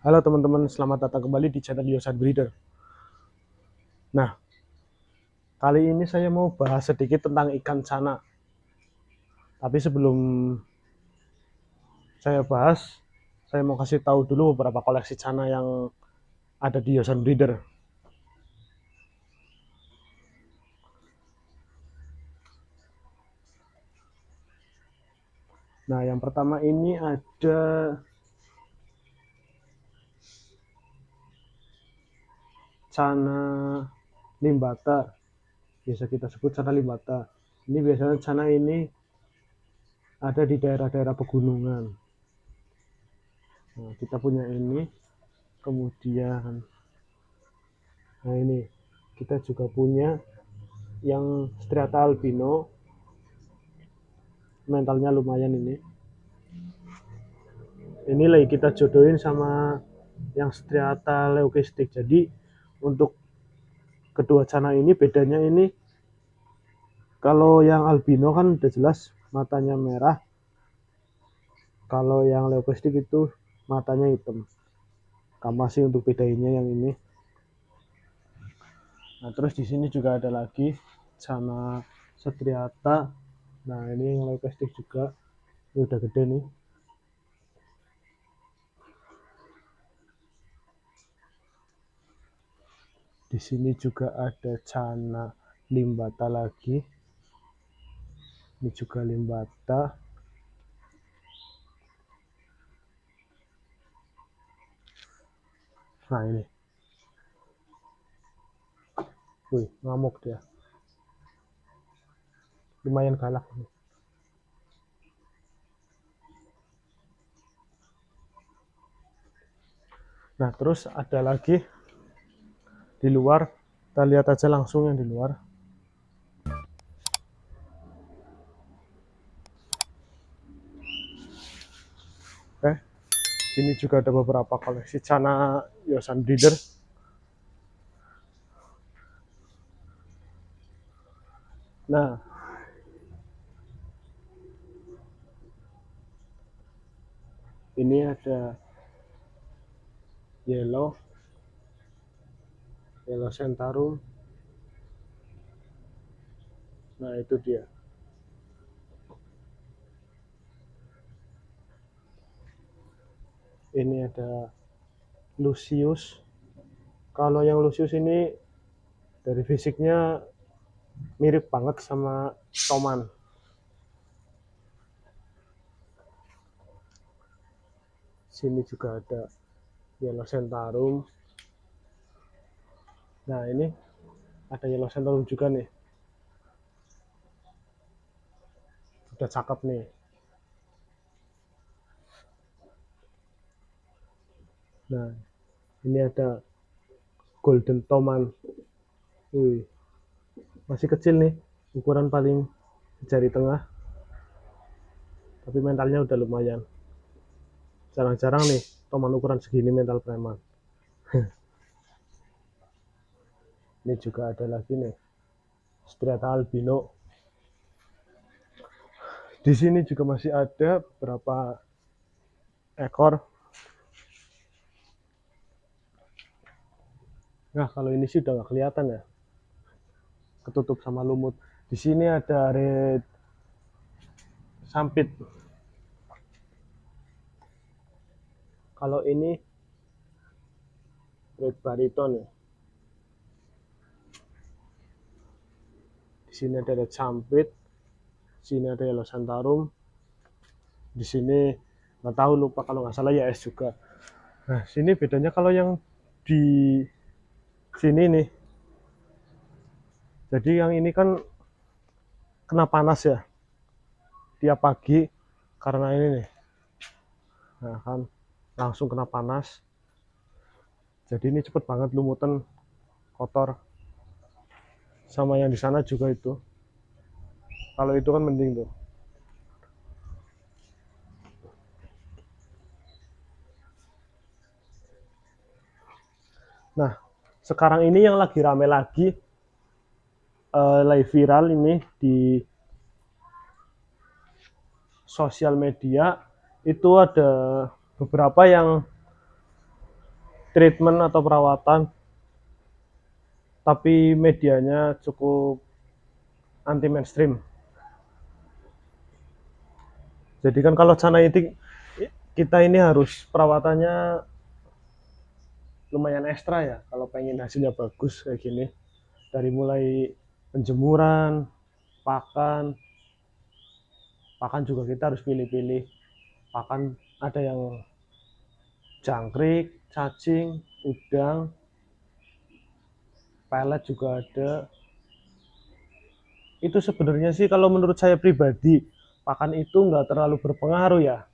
Halo teman-teman, selamat datang kembali di channel Yosan Breeder. Nah, kali ini saya mau bahas sedikit tentang ikan cana. Tapi sebelum saya bahas, saya mau kasih tahu dulu beberapa koleksi cana yang ada di Yosan Breeder. Nah, yang pertama ini ada cana limbata. Biasa kita sebut cana limbata. Ini biasanya cana ini ada di daerah-daerah pegunungan. Nah, kita punya ini. Kemudian, nah ini kita juga punya yang striata albino, mentalnya lumayan ini lagi kita jodohin sama yang striata leukistic. Jadi untuk kedua cana ini bedanya ini, kalau yang albino kan udah jelas matanya merah, kalau yang leukistic itu matanya hitam. Gampang sih untuk bedainnya yang ini. Nah, terus di sini juga ada lagi cana striata. Nah, ini yang leukistic juga, ini udah gede nih. Di sini juga ada cana limbata lagi. Ini juga limbata. Nah, ini. Wih, ngamuk dia. Lumayan galak ini. Nah, terus ada lagi di luar. Kita lihat aja langsung yang di luar. Oke. Sini juga ada beberapa koleksi cana Yosan Breeder. Nah, ini ada yellow centarum. Nah, itu dia. Ini ada Lucius. Kalau yang Lucius ini dari fisiknya mirip banget sama Toman. Sini juga ada yellow centarum. Nah, ini ada yellow centarum juga nih. Udah cakep nih. Nah, ini ada golden toman. Wih, masih kecil nih, ukuran paling jari tengah, tapi mentalnya udah lumayan. Jarang-jarang nih toman ukuran segini mental preman. Ini juga ada lagi nih striata albino. Di sini juga masih ada beberapa ekor. Nah, kalau ini sih udah nggak kelihatan ya, ketutup sama lumut. Di sini ada red sampit. Kalau ini red baritone ya. Di sini ada red sampit. Di sini ada yellow centarum. Di sini nggak tahu, lupa, kalau nggak salah ya es juga. Nah, sini bedanya kalau yang di sini nih. Jadi yang ini kan kena panas ya tiap pagi karena ini nih. Nah, kan langsung kena panas. Jadi ini cepet banget lumutan, kotor. Sama yang di sana juga itu. Kalau itu kan mending tuh. Nah, sekarang ini yang lagi rame lagi, lagi viral ini di sosial media, itu ada beberapa yang treatment atau perawatan, tapi medianya cukup anti mainstream. Jadi kan kalau China itu kita ini harus perawatannya lumayan ekstra ya kalau pengen hasilnya bagus kayak gini. Dari mulai penjemuran, pakan, pakan juga kita harus pilih-pilih. Pakan ada yang jangkrik, cacing, udang, pelet juga ada. Itu sebenarnya sih kalau menurut saya pribadi, pakan itu nggak terlalu berpengaruh ya.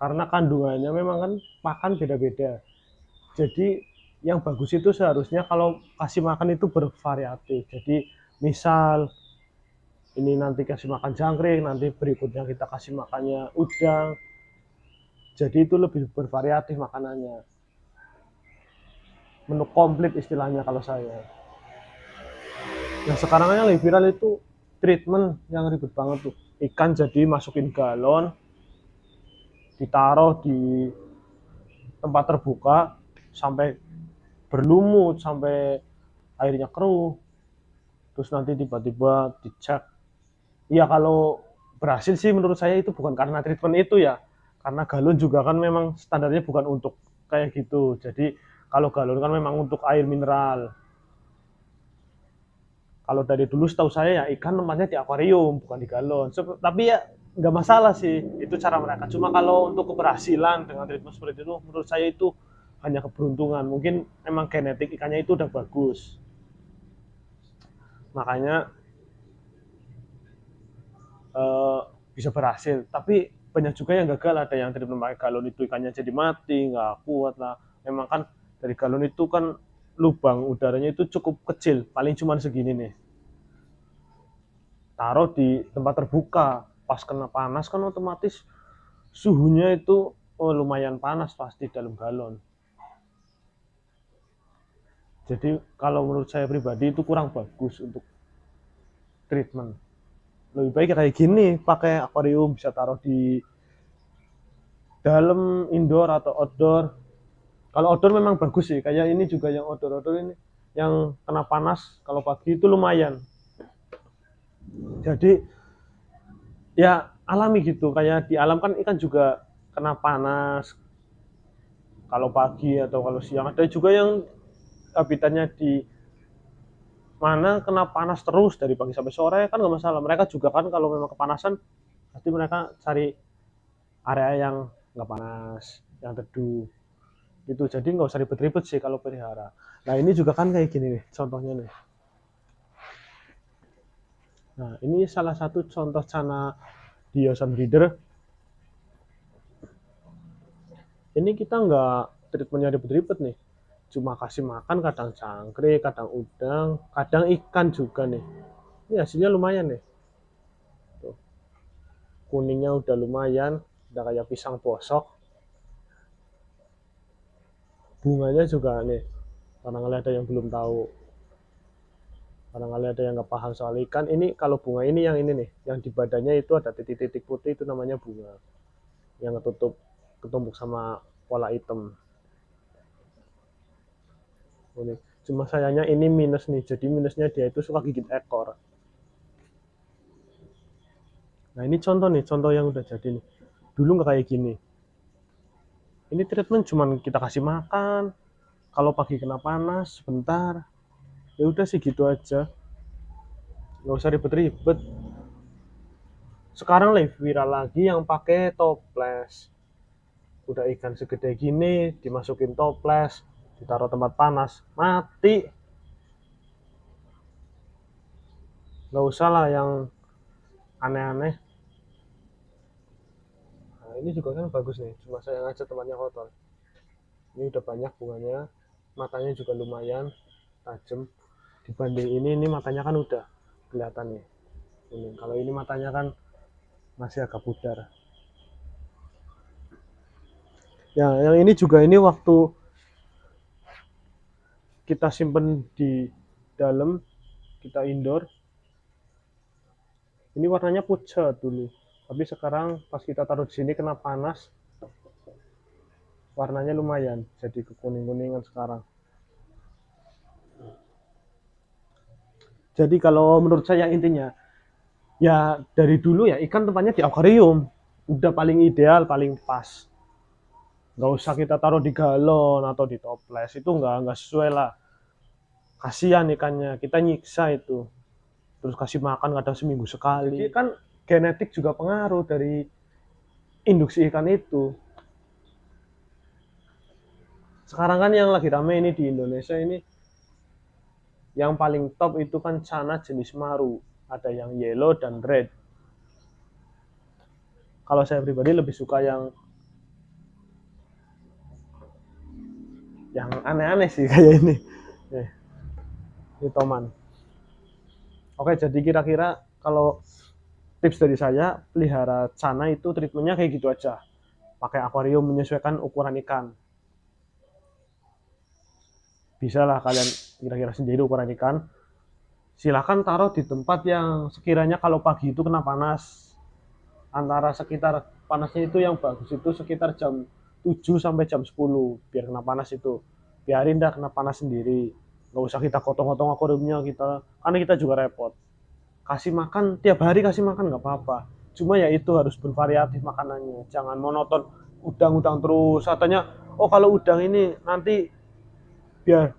Karena kandungannya memang kan pakan beda-beda. Jadi yang bagus itu seharusnya kalau kasih makan itu bervariatif. Jadi misal ini nanti kasih makan jangkrik, nanti berikutnya kita kasih makannya udang. Jadi itu lebih bervariatif makanannya. Menu komplit istilahnya kalau saya. Nah sekarang yang lebih viral itu treatment yang ribet banget tuh. Ikan jadi masukin galon, ditaruh di tempat terbuka sampai berlumut, sampai airnya keruh. Terus nanti tiba-tiba dicek. Iya kalau berhasil sih menurut saya itu bukan karena treatment itu ya. Karena galon juga kan memang standarnya bukan untuk kayak gitu. Jadi kalau galon kan memang untuk air mineral. Kalau dari dulu setahu saya ya ikan tempatnya di akuarium bukan di galon. Tapi ya nggak masalah sih itu cara mereka. Cuma kalau untuk keberhasilan dengan treatment seperti itu menurut saya itu hanya keberuntungan. Mungkin emang genetik ikannya itu udah bagus. Makanya eh, bisa berhasil. Tapi banyak juga yang gagal, ada yang treatment pakai galon itu ikannya jadi mati, nggak kuat lah. Memang kan dari galon itu kan lubang udaranya itu cukup kecil, paling cuma segini nih. Taruh di tempat terbuka, pas kena panas kan otomatis suhunya itu lumayan panas pasti dalam galon. Jadi kalau menurut saya pribadi itu kurang bagus untuk treatment. Lebih baik kayak gini, pakai akuarium, bisa taruh di dalam indoor atau outdoor. Kalau outdoor memang bagus sih, kayak ini juga yang outdoor ini yang kena panas kalau pagi itu lumayan. Jadi ya alami gitu, kayak di alam kan ikan juga kena panas kalau pagi atau kalau siang. Ada juga yang habitatnya di mana kena panas terus dari pagi sampai sore kan nggak masalah. Mereka juga kan kalau memang kepanasan pasti mereka cari area yang nggak panas, yang teduh gitu. Jadi nggak usah ribet-ribet sih kalau pelihara. Nah ini juga kan kayak gini nih contohnya nih. Nah ini salah satu contoh cana di Ocean Breeder. Ini kita nggak treatmentnya ribet-ribet nih, cuma kasih makan kadang cangkrik, kadang udang, kadang ikan juga nih. Ini hasilnya lumayan nih. Tuh, kuningnya udah lumayan, udah kayak pisang bosok. Bunganya juga nih, barangkali ada yang belum tahu, barangkali ada yang nggak paham soal ikan. Ini kalau bunga ini yang ini nih, yang di badannya itu ada titik-titik putih itu namanya bunga, yang ketumpuk sama pola hitam. Ini. Cuma sayangnya ini minus nih, jadi minusnya dia itu suka gigit ekor. Nah ini contoh nih, contoh yang udah jadi nih. Dulu nggak kayak gini. Ini treatment cuman kita kasih makan, kalau pagi kena panas sebentar, ya udah sih gitu aja. Nggak usah ribet-ribet. Sekarang lebih viral lagi yang pakai toples. Udah ikan segede gini, dimasukin toples, ditaruh tempat panas, mati. Nggak usah lah yang aneh-aneh. Nah, ini juga kan bagus nih, cuma saya ngajak temannya kotor. Ini udah banyak bunganya, matanya juga lumayan tajam. Dibanding ini matanya kan udah kelihatan nih. Ini kalau ini matanya kan masih agak pudar. Ya, yang ini juga ini waktu kita simpen di dalam, kita indoor. Ini warnanya pucat dulu. Tapi sekarang pas kita taruh di sini kena panas, warnanya lumayan jadi kekuning-kuningan sekarang. Jadi kalau menurut saya intinya ya dari dulu ya ikan tempatnya di akuarium udah paling ideal, paling pas. Nggak usah kita taruh di galon atau di toples, itu nggak sesuai lah. Kasihan ikannya, kita nyiksa itu. Terus kasih makan kadang seminggu sekali. Jadi kan genetik juga pengaruh dari induksi ikan itu. Sekarang kan yang lagi rame ini di Indonesia ini, yang paling top itu kan Cana jenis Maru. Ada yang yellow dan red. Kalau saya pribadi lebih suka yang aneh-aneh sih kayak ini. Ini Toman. Oke, jadi kira-kira kalau tips dari saya, pelihara Cana itu treatmentnya kayak gitu aja. Pakai akuarium menyesuaikan ukuran ikan. Bisa lah kalian kira-kira sendiri ukuran ikan. Silahkan taruh di tempat yang sekiranya kalau pagi itu kena panas. Antara sekitar panasnya itu yang bagus itu sekitar jam 7 sampai jam 10 biar kena panas itu. Biarin dah kena panas sendiri. Nggak usah kita gotong-gotong akuariumnya kita, karena kita juga repot. Kasih makan tiap hari, kasih makan nggak apa-apa, cuma ya itu harus bervariatif makanannya, jangan monoton udang-udang terus. Katanya oh kalau udang ini nanti biar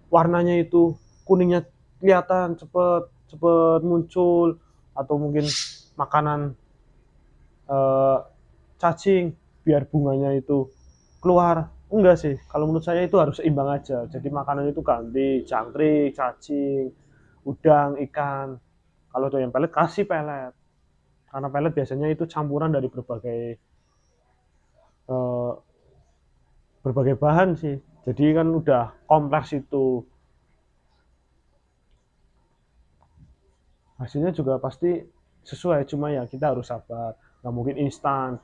warnanya itu kuningnya kelihatan cepet cepet muncul, atau mungkin makanan eh, cacing biar bunganya itu keluar. Enggak sih, kalau menurut saya itu harus seimbang aja, jadi makanan itu ganti jangkrik, cacing, udang, ikan. Kalau doyan pelet kasih pelet, karena pelet biasanya itu campuran dari eh, berbagai bahan sih, jadi kan udah kompleks itu, hasilnya juga pasti sesuai, cuma ya kita harus sabar, nggak mungkin instan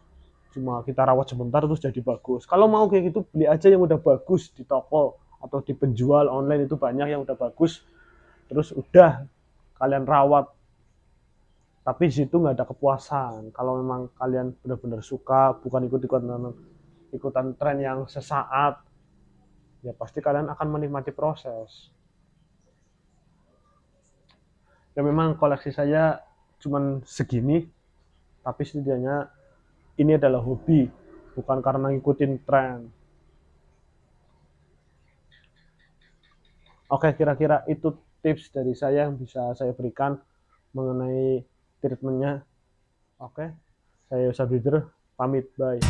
cuma kita rawat sebentar terus jadi bagus. Kalau mau kayak gitu beli aja yang udah bagus di toko atau di penjual online, itu banyak yang udah bagus, terus udah kalian rawat. Tapi di situ nggak ada kepuasan. Kalau memang kalian benar-benar suka, bukan ikutan tren yang sesaat, ya pasti kalian akan menikmati proses. Ya memang koleksi saya cuman segini, tapi setidaknya ini adalah hobi, bukan karena ngikutin tren. Oke, kira-kira itu tips dari saya yang bisa saya berikan mengenai treatmentnya. Oke, saya Yosef Leader, pamit, bye.